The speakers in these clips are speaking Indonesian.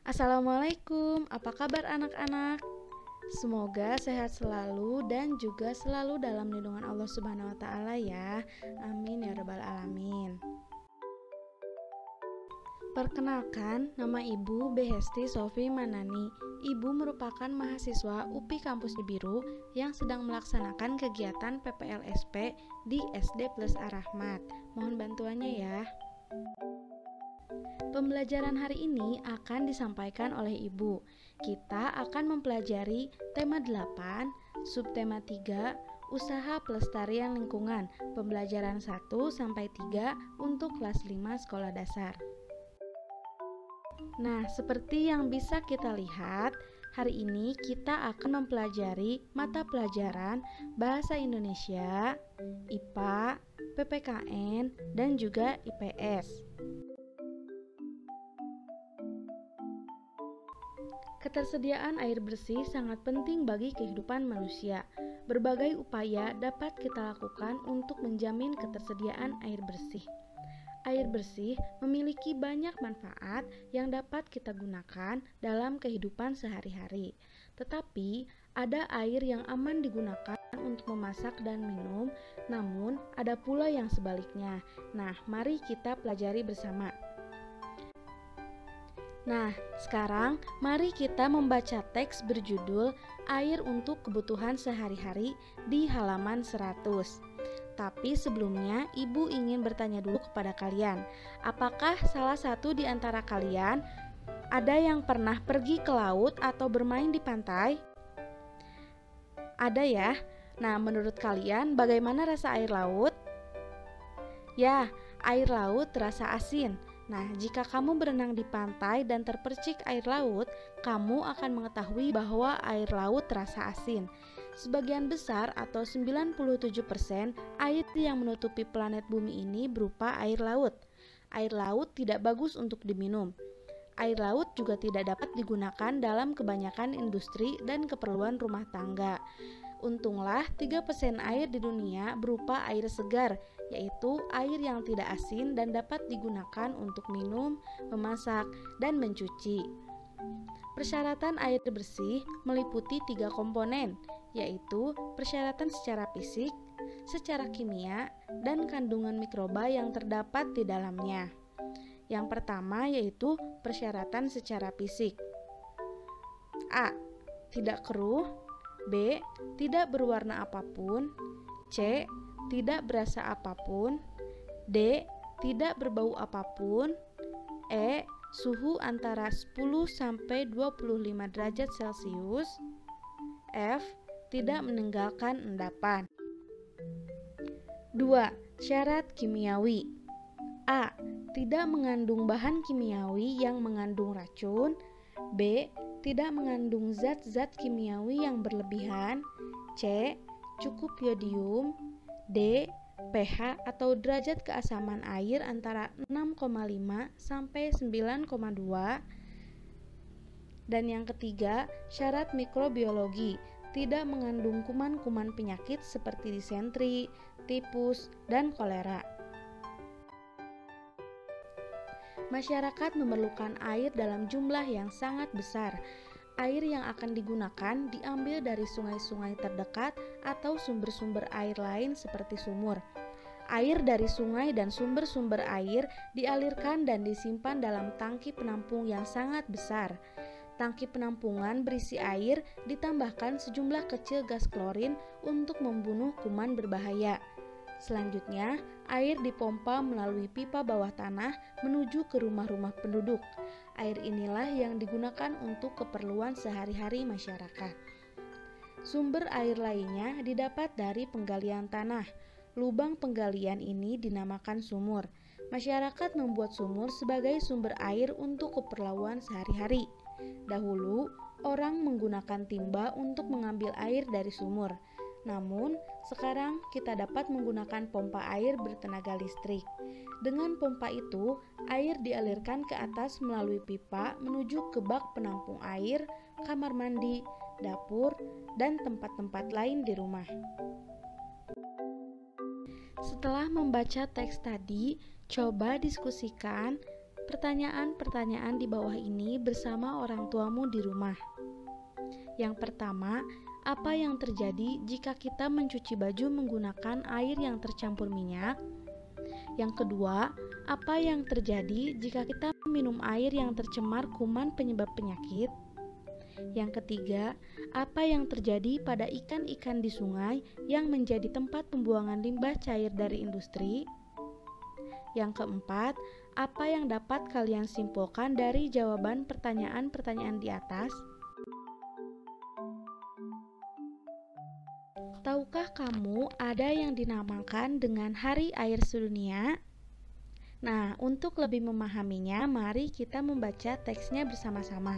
Assalamualaikum, apa kabar anak-anak? Semoga sehat selalu dan juga selalu dalam lindungan Allah Subhanahu wa Ta'ala ya. Amin ya Rabbal 'Alamin. Perkenalkan, nama Ibu Behesti Sofi Manani. Ibu merupakan mahasiswa UPI Kampus Cibiru yang sedang melaksanakan kegiatan PPLSP di SD Plus Ar-Rahmat. Mohon bantuannya ya. Pembelajaran hari ini akan disampaikan oleh Ibu. Kita akan mempelajari tema 8, subtema 3, usaha pelestarian lingkungan, pembelajaran 1 sampai 3 untuk kelas 5 sekolah dasar. Nah, seperti yang bisa kita lihat, hari ini kita akan mempelajari mata pelajaran Bahasa Indonesia, IPA, PPKN, dan juga IPS. Ketersediaan air bersih sangat penting bagi kehidupan manusia. Berbagai upaya dapat kita lakukan untuk menjamin ketersediaan air bersih. Air bersih memiliki banyak manfaat yang dapat kita gunakan dalam kehidupan sehari-hari. Tetapi, ada air yang aman digunakan untuk memasak dan minum, namun ada pula yang sebaliknya. Nah, mari kita pelajari bersama. Nah, sekarang mari kita membaca teks berjudul Air untuk Kebutuhan Sehari-hari di halaman 100. Tapi sebelumnya, Ibu ingin bertanya dulu kepada kalian. Apakah salah satu di antara kalian ada yang pernah pergi ke laut atau bermain di pantai? Ada ya? Nah, menurut kalian bagaimana rasa air laut? Ya, air laut terasa asin. Nah, jika kamu berenang di pantai dan terpercik air laut, kamu akan mengetahui bahwa air laut terasa asin. Sebagian besar atau 97% air yang menutupi planet bumi ini berupa air laut. Air laut tidak bagus untuk diminum. Air laut juga tidak dapat digunakan dalam kebanyakan industri dan keperluan rumah tangga. Untunglah 3% air di dunia berupa air segar, yaitu air yang tidak asin dan dapat digunakan untuk minum, memasak, dan mencuci. Persyaratan air bersih meliputi 3 komponen, yaitu persyaratan secara fisik, secara kimia, dan kandungan mikroba yang terdapat di dalamnya. Yang pertama yaitu persyaratan secara fisik. A. Tidak keruh. B. Tidak berwarna apapun. C. Tidak berasa apapun. D. Tidak berbau apapun. E. Suhu antara 10 sampai 25 derajat Celcius. F. Tidak meninggalkan endapan. 2. Syarat kimiawi. A. Tidak mengandung bahan kimiawi yang mengandung racun. B. Tidak mengandung zat-zat kimiawi yang berlebihan. C. Cukup yodium. D. pH atau derajat keasaman air antara 6,5 sampai 9,2. Dan yang ketiga, syarat mikrobiologi. Tidak mengandung kuman-kuman penyakit seperti disentri, tipus, dan kolera. Masyarakat memerlukan air dalam jumlah yang sangat besar. Air yang akan digunakan diambil dari sungai-sungai terdekat atau sumber-sumber air lain seperti sumur. Air dari sungai dan sumber-sumber air dialirkan dan disimpan dalam tangki penampung yang sangat besar. Tangki penampungan berisi air ditambahkan sejumlah kecil gas klorin untuk membunuh kuman berbahaya. Selanjutnya, air dipompa melalui pipa bawah tanah menuju ke rumah-rumah penduduk. Air inilah yang digunakan untuk keperluan sehari-hari masyarakat. Sumber air lainnya didapat dari penggalian tanah. Lubang penggalian ini dinamakan sumur. Masyarakat membuat sumur sebagai sumber air untuk keperluan sehari-hari. Dahulu, orang menggunakan timba untuk mengambil air dari sumur. Namun, sekarang kita dapat menggunakan pompa air bertenaga listrik. Dengan pompa itu, air dialirkan ke atas melalui pipa menuju ke bak penampung air, kamar mandi, dapur, dan tempat-tempat lain di rumah. Setelah membaca teks tadi, coba diskusikan pertanyaan-pertanyaan di bawah ini bersama orang tuamu di rumah. Yang pertama, apa yang terjadi jika kita mencuci baju menggunakan air yang tercampur minyak? Yang kedua, apa yang terjadi jika kita minum air yang tercemar kuman penyebab penyakit? Yang ketiga, apa yang terjadi pada ikan-ikan di sungai yang menjadi tempat pembuangan limbah cair dari industri? Yang keempat, apa yang dapat kalian simpulkan dari jawaban pertanyaan-pertanyaan di atas? Tahukah kamu ada yang dinamakan dengan Hari Air Sedunia? Nah, untuk lebih memahaminya, mari kita membaca teksnya bersama-sama.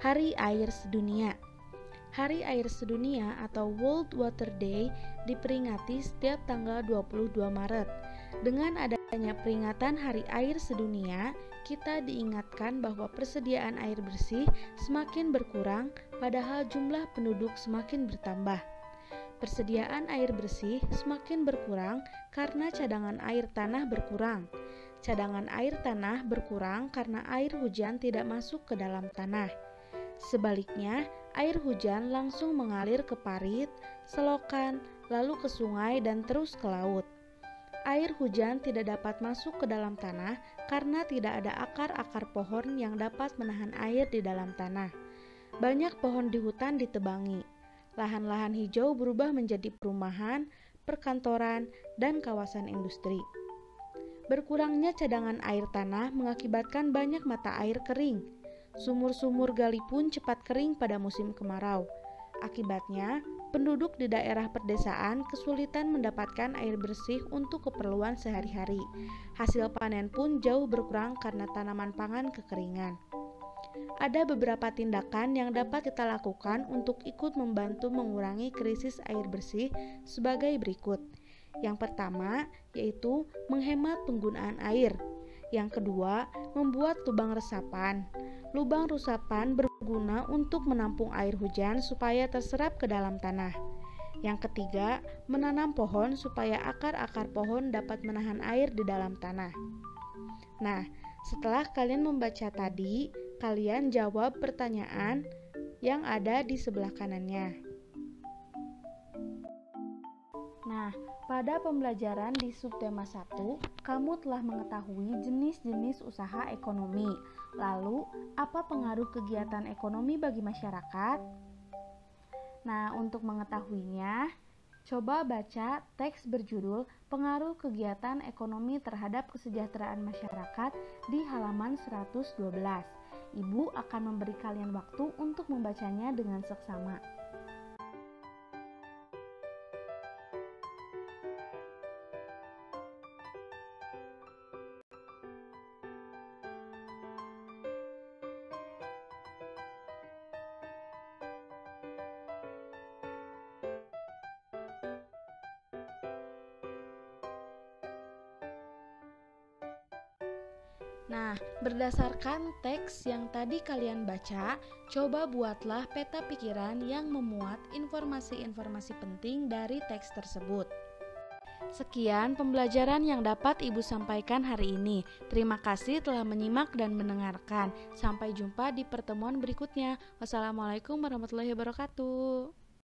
Hari Air Sedunia. Hari Air Sedunia atau World Water Day diperingati setiap tanggal 22 Maret. Dengan adanya peringatan Hari Air Sedunia, kita diingatkan bahwa persediaan air bersih semakin berkurang padahal jumlah penduduk semakin bertambah. Persediaan air bersih semakin berkurang karena cadangan air tanah berkurang. Cadangan air tanah berkurang karena air hujan tidak masuk ke dalam tanah. Sebaliknya, air hujan langsung mengalir ke parit, selokan, lalu ke sungai dan terus ke laut. Air hujan tidak dapat masuk ke dalam tanah karena tidak ada akar-akar pohon yang dapat menahan air di dalam tanah. Banyak pohon di hutan ditebangi. Lahan-lahan hijau berubah menjadi perumahan, perkantoran, dan kawasan industri. Berkurangnya cadangan air tanah mengakibatkan banyak mata air kering. Sumur-sumur gali pun cepat kering pada musim kemarau. Akibatnya, penduduk di daerah pedesaan kesulitan mendapatkan air bersih untuk keperluan sehari-hari. Hasil panen pun jauh berkurang karena tanaman pangan kekeringan. Ada beberapa tindakan yang dapat kita lakukan untuk ikut membantu mengurangi krisis air bersih sebagai berikut. Yang pertama, yaitu menghemat penggunaan air. Yang kedua, membuat lubang resapan. Lubang resapan berguna untuk menampung air hujan supaya terserap ke dalam tanah. Yang ketiga, menanam pohon supaya akar-akar pohon dapat menahan air di dalam tanah. Nah, setelah kalian membaca tadi, kalian jawab pertanyaan yang ada di sebelah kanannya. Nah, pada pembelajaran di subtema 1, kamu telah mengetahui jenis-jenis usaha ekonomi. Lalu, apa pengaruh kegiatan ekonomi bagi masyarakat? Nah, untuk mengetahuinya, coba baca teks berjudul Pengaruh Kegiatan Ekonomi Terhadap Kesejahteraan Masyarakat di halaman 112. Ibu akan memberi kalian waktu untuk membacanya dengan seksama. Nah, berdasarkan teks yang tadi kalian baca, coba buatlah peta pikiran yang memuat informasi-informasi penting dari teks tersebut. Sekian pembelajaran yang dapat Ibu sampaikan hari ini. Terima kasih telah menyimak dan mendengarkan. Sampai jumpa di pertemuan berikutnya. Wassalamualaikum warahmatullahi wabarakatuh.